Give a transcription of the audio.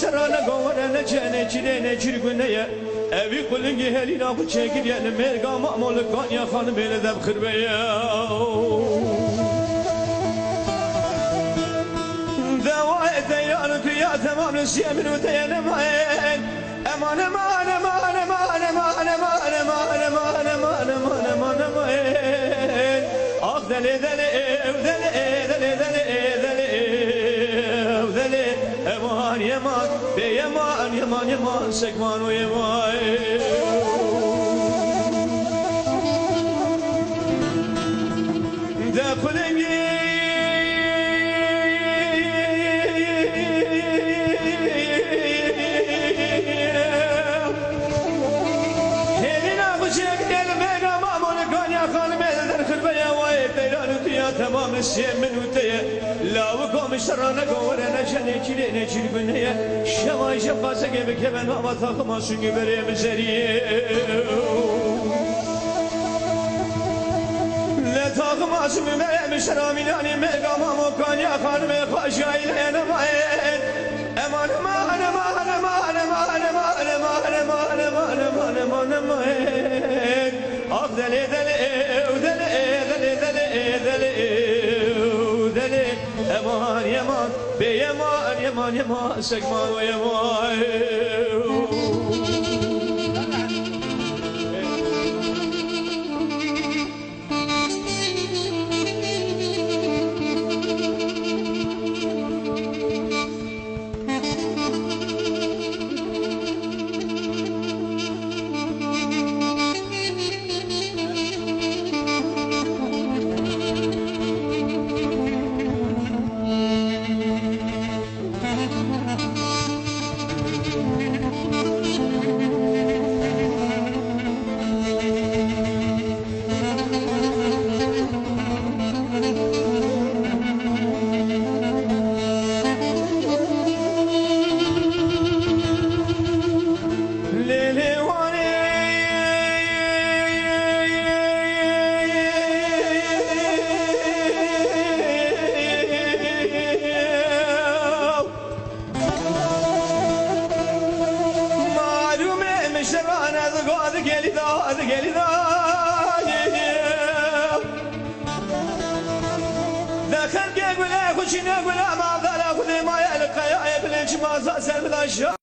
شرانه گورنه چنه چیرنه چیرگونه اوی قلنگی هلینا bu çekir yani merga ma'mul kanya hanım beni de bkhirbe دواء ديان يا تمام السيم وديان امان امان امان امان امان امان امان امان امان امان امان امان امان اخ دلي دلي دلي دلي دلي دلي امان يمان بيمان يمان يمان سكمان ويمان دخلني تمام السيم من وتيه لا وقوم شرانا قورنا شني كلينا كلبنيه شواي شفاسه جبك من ما تاخما سني بري مزري لا تاخما سني بري مشرامي لاني مقام مكان يا خان ما خشاي انا ما امان امان امان امان امان امان امان امان امان امان امان امان افضل دل ودل دل امان يمان بيمان يمان يمان سكمان ويمان دخل قبل خوشنا ولا ما ذا لا خذ ما يلقى يا ابن ما زال